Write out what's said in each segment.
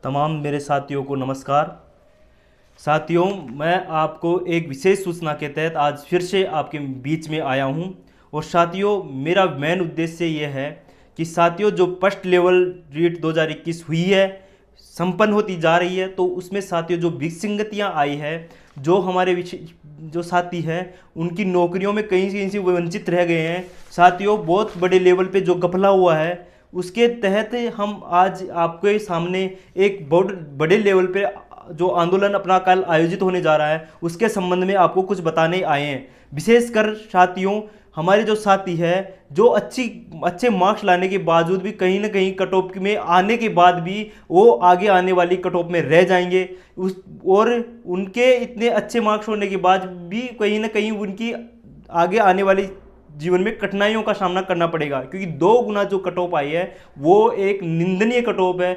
तमाम मेरे साथियों को नमस्कार। साथियों, मैं आपको एक विशेष सूचना के तहत आज फिर से आपके बीच में आया हूं। और साथियों, मेरा मेन उद्देश्य ये है कि साथियों, जो फर्स्ट लेवल रीट 2021 हुई है, संपन्न होती जा रही है, तो उसमें साथियों जो विसंगतियां आई है, जो हमारे जो साथी हैं उनकी नौकरियों में कहीं कहीं से वो वंचित रह गए हैं। साथियों, बहुत बड़े लेवल पे जो घपला हुआ है, उसके तहत हम आज आपके सामने एक बहुत बड़े लेवल पे जो आंदोलन अपना कल आयोजित होने जा रहा है, उसके संबंध में आपको कुछ बताने आए हैं। विशेषकर साथियों, हमारे जो साथी है, जो अच्छे मार्क्स लाने के बावजूद भी कहीं ना कहीं कट ऑफ में आने के बाद भी वो आगे आने वाली कट ऑफ में रह जाएंगे। उस और उनके इतने अच्छे मार्क्स होने के बाद भी कहीं ना कहीं उनकी आगे आने वाली जीवन में कठिनाइयों का सामना करना पड़ेगा, क्योंकि 2 गुना जो कट ऑफ आई है वो एक निंदनीय कट ऑफ है।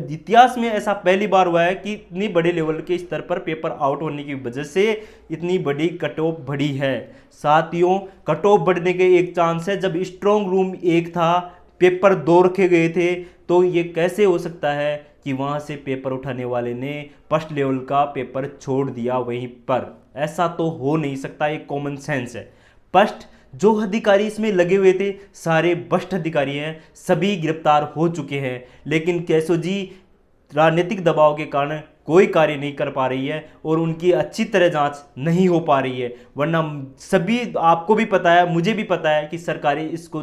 इतिहास में ऐसा पहली बार हुआ है कि इतनी बड़े लेवल के स्तर पर पेपर आउट होने की वजह से इतनी बड़ी कट ऑफ बढ़ी है। साथियों, कट ऑफ बढ़ने के एक चांस है, जब स्ट्रॉन्ग रूम 1 था, पेपर 2 रखे गए थे, तो ये कैसे हो सकता है कि वहां से पेपर उठाने वाले ने फर्स्ट लेवल का पेपर छोड़ दिया वहीं पर? ऐसा तो हो नहीं सकता, एक कॉमन सेंस है। फर्स्ट जो अधिकारी इसमें लगे हुए थे सारे भ्रष्ट अधिकारी हैं, सभी गिरफ्तार हो चुके हैं, लेकिन कैसो जी राजनीतिक दबाव के कारण कोई कार्य नहीं कर पा रही है और उनकी अच्छी तरह जांच नहीं हो पा रही है। वरना सभी, आपको भी पता है, मुझे भी पता है कि सरकारें इसको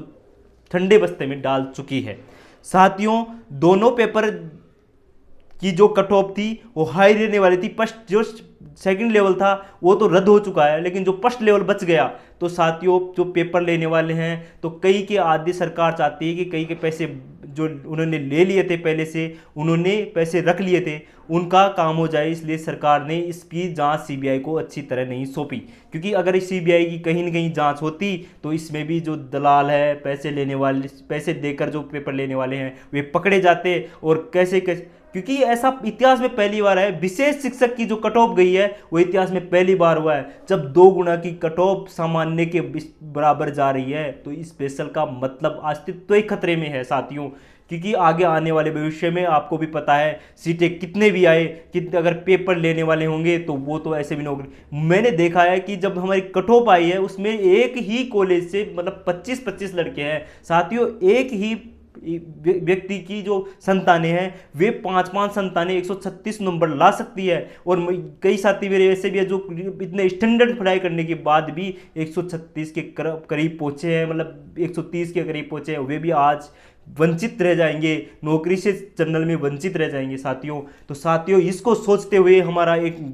ठंडे बस्ते में डाल चुकी है। साथियों, दोनों पेपर की जो कट ऑफ थी वो हाई रहने वाली थी। फर्स्ट जो सेकंड लेवल था वो तो रद्द हो चुका है, लेकिन जो फर्स्ट लेवल बच गया, तो साथियों जो पेपर लेने वाले हैं, तो कई के आदि सरकार चाहती है कि कई के पैसे जो उन्होंने ले लिए थे पहले से, उन्होंने पैसे रख लिए थे, उनका काम हो जाए, इसलिए सरकार ने इसकी जांच सीबीआई को अच्छी तरह नहीं सौंपी। क्योंकि अगर इस सीबीआई की कहीं ना कहीं जांच होती तो इसमें भी जो दलाल है, पैसे लेने वाले, पैसे देकर जो पेपर लेने वाले हैं, वे पकड़े जाते। और कैसे कैसे, क्योंकि ऐसा इतिहास में पहली बार है, विशेष शिक्षक की जो कट ऑफ गई है वो इतिहास में पहली बार हुआ है, जब 2 गुना की कट ऑफ सामान्य के बराबर जा रही है। तो इस स्पेशल का मतलब अस्तित्व ही खतरे में है साथियों। क्योंकि आगे आने वाले भविष्य में आपको भी पता है, सीटें कितने भी आए, कितने अगर पेपर लेने वाले होंगे तो वो तो ऐसे भी नौकरी। मैंने देखा है कि जब हमारी कट ऑफ आई है उसमें एक ही कॉलेज से मतलब 25-25 लड़के हैं साथियों। एक ही व्यक्ति की जो संतानें हैं, वे 5-5 संतानें 136 नंबर ला सकती है। और कई साथी मेरे ऐसे भी है जो इतने स्टैंडर्ड पढ़ाई करने के बाद भी 136 के करीब पहुंचे हैं, मतलब 130 के करीब पहुंचे हैं, वे भी आज वंचित रह जाएंगे, नौकरी से जनरल में वंचित रह जाएंगे साथियों। तो साथियों, इसको सोचते हुए हमारा एक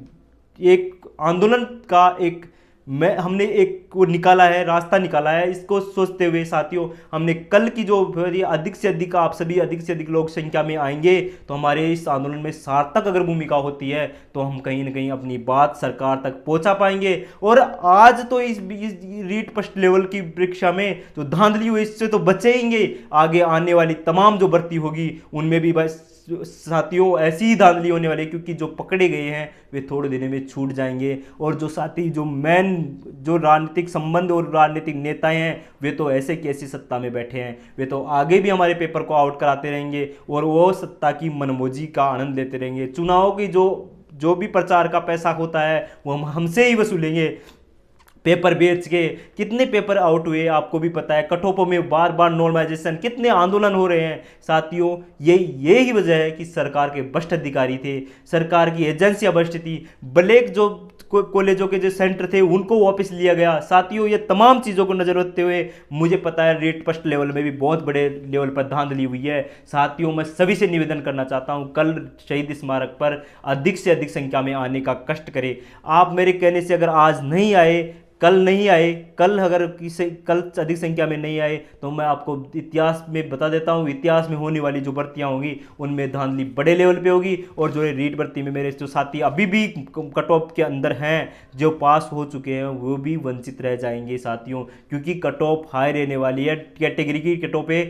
एक आंदोलन का एक हमने एक वो निकाला है, रास्ता निकाला है। इसको सोचते हुए साथियों, हमने कल की जो अधिक से अधिक, आप सभी अधिक से अधिक लोग संख्या में आएंगे तो हमारे इस आंदोलन में सार्थक अगर भूमिका होती है तो हम कहीं ना कहीं अपनी बात सरकार तक पहुंचा पाएंगे। और आज तो इस रीट फर्स्ट लेवल की परीक्षा में जो धांधली हुई, इससे तो बचेंगे। आगे आने वाली तमाम जो भर्ती होगी उनमें भी बस साथियों ऐसी ही धांधली होने वाली है, क्योंकि जो पकड़े गए हैं वे थोड़े दिनों में छूट जाएंगे। और जो साथी जो मेन जो राजनीतिक संबंध और राजनीतिक नेताएं हैं, वे तो ऐसे की ऐसी सत्ता में बैठे हैं, वे तो आगे भी हमारे पेपर को आउट कराते रहेंगे और वो सत्ता की मनमोजी का आनंद लेते रहेंगे। चुनाव की जो जो भी प्रचार का पैसा होता है वो हम हमसे ही वसूलेंगे। पेपर बेच के कितने पेपर आउट हुए आपको भी पता है, कटऑफों में बार बार नॉर्मलाइजेशन, कितने आंदोलन हो रहे हैं साथियों। यही वजह है कि सरकार के भ्रष्ट अधिकारी थे, सरकार की एजेंसियां भ्रष्ट थी, ब्लैक जो कॉलेजों के जो सेंटर थे उनको वापस लिया गया साथियों। ये तमाम चीज़ों को नजर रखते हुए मुझे पता है रेट फर्स्ट लेवल में भी बहुत बड़े लेवल पर धांधली हुई है साथियों। मैं सभी से निवेदन करना चाहता हूं, कल शहीद स्मारक पर अधिक से अधिक संख्या में आने का कष्ट करें। आप मेरे कहने से अगर आज नहीं आए, कल नहीं आए, कल अगर किसी कल अधिक संख्या में नहीं आए, तो मैं आपको इतिहास में बता देता हूँ, इतिहास में होने वाली जो भर्तियाँ होंगी उनमें धांधली बड़े लेवल पे होगी। और जो रीट भर्ती में मेरे जो साथी अभी भी कट ऑफ के अंदर हैं, जो पास हो चुके हैं, वो भी वंचित रह जाएंगे साथियों। क्योंकि कट ऑफ हाई रहने वाली है, कैटेगरी की कट ऑफ पे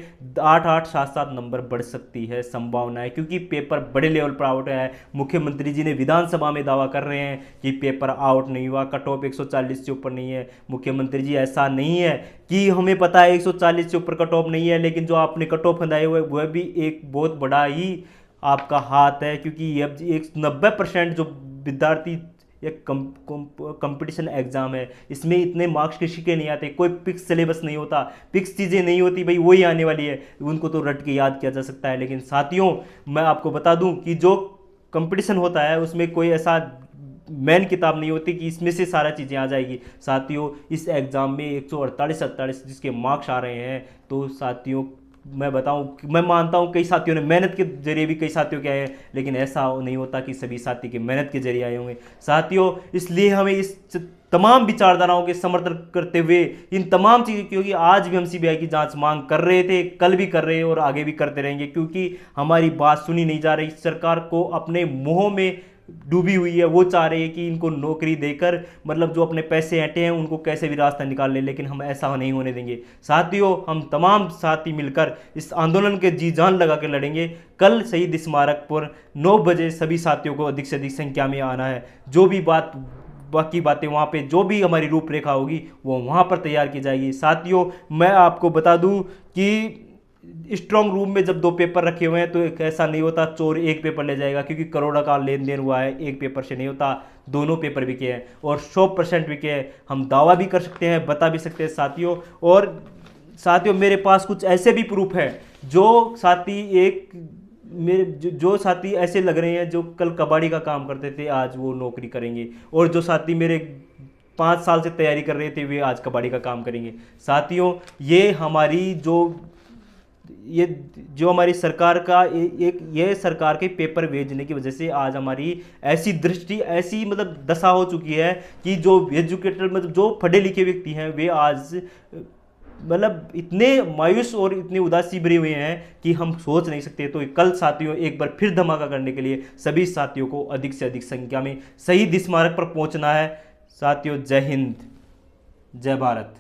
8-8, 7-7 नंबर बढ़ सकती है, संभावना है। क्योंकि पेपर बड़े लेवल पर आउट है। मुख्यमंत्री जी ने विधानसभा में दावा कर रहे हैं कि पेपर आउट नहीं हुआ, कट ऑफ 140 से ऊपर नहीं है। मुख्यमंत्री जी, ऐसा नहीं है कि हमें पता है 140 से ऊपर कट ऑफ नहीं है, लेकिन जो आपने कट ऑफ बनाए हुए वह भी एक बहुत बड़ा ही आपका हाथ है, क्योंकि ये अब एक 90% जो विद्यार्थी एक कंपटीशन एग्जाम है, इसमें इतने मार्क्स किसी के नहीं आते, कोई फिक्स सिलेबस नहीं होता, फिक्स चीज़ें नहीं होती, भाई वही आने वाली है, उनको तो रट के याद किया जा सकता है। लेकिन साथियों, मैं आपको बता दूं कि जो कंपटीशन होता है उसमें कोई ऐसा मेन किताब नहीं होती कि इसमें से सारा चीज़ें आ जाएगी। साथियों, इस एग्ज़ाम में 148 जिसके मार्क्स आ रहे हैं, तो साथियों मैं बताऊं, मैं मानता हूं कई साथियों ने मेहनत के जरिए भी कई साथियों के आए हैं, लेकिन ऐसा नहीं होता कि सभी साथी के मेहनत के जरिए आए होंगे। साथियों, इसलिए हमें इस तमाम विचारधाराओं के समर्थन करते हुए इन तमाम चीज़ें, क्योंकि आज भी हम सीबीआई की जांच मांग कर रहे थे, कल भी कर रहे हैं और आगे भी करते रहेंगे, क्योंकि हमारी बात सुनी नहीं जा रही। सरकार को अपने मुंह में डूबी हुई है, वो चाह रही है कि इनको नौकरी देकर, मतलब जो अपने पैसे ऐंठे हैं उनको कैसे भी रास्ता निकाल ले, लेकिन हम ऐसा नहीं होने देंगे। साथियों, हम तमाम साथी मिलकर इस आंदोलन के जी जान लगा कर लड़ेंगे। कल शहीद स्मारक पर 9 बजे सभी साथियों को अधिक से अधिक संख्या में आना है। जो भी बाकी बातें वहाँ पे, जो भी हमारी रूपरेखा होगी वो वहाँ पर तैयार की जाएगी। साथियों, मैं आपको बता दूं कि स्ट्रॉन्ग रूम में जब 2 पेपर रखे हुए हैं तो एक ऐसा नहीं होता चोर एक पेपर ले जाएगा, क्योंकि करोड़ों का लेन देन हुआ है, एक पेपर से नहीं होता, दोनों पेपर बिके हैं और 100% बिके हैं। हम दावा भी कर सकते हैं, बता भी सकते हैं साथियों। और साथियों, मेरे पास कुछ ऐसे भी प्रूफ है, जो साथी एक मेरे जो साथी ऐसे लग रहे हैं जो कल कबाड़ी का काम करते थे आज वो नौकरी करेंगे, और जो साथी मेरे 5 साल से तैयारी कर रहे थे वे आज कबाड़ी का काम करेंगे। साथियों, ये जो हमारी सरकार का ये सरकार के पेपर भेजने की वजह से आज हमारी ऐसी दृष्टि, ऐसी मतलब दशा हो चुकी है कि जो एजुकेटेड, मतलब जो पढ़े लिखे व्यक्ति हैं, वे आज मतलब इतने मायूस और इतने उदासी भरे हुए हैं कि हम सोच नहीं सकते। तो कल साथियों एक बार फिर धमाका करने के लिए सभी साथियों को अधिक से अधिक संख्या में शहीद स्मारक पर पहुंचना है। साथियों, जय हिंद, जय भारत।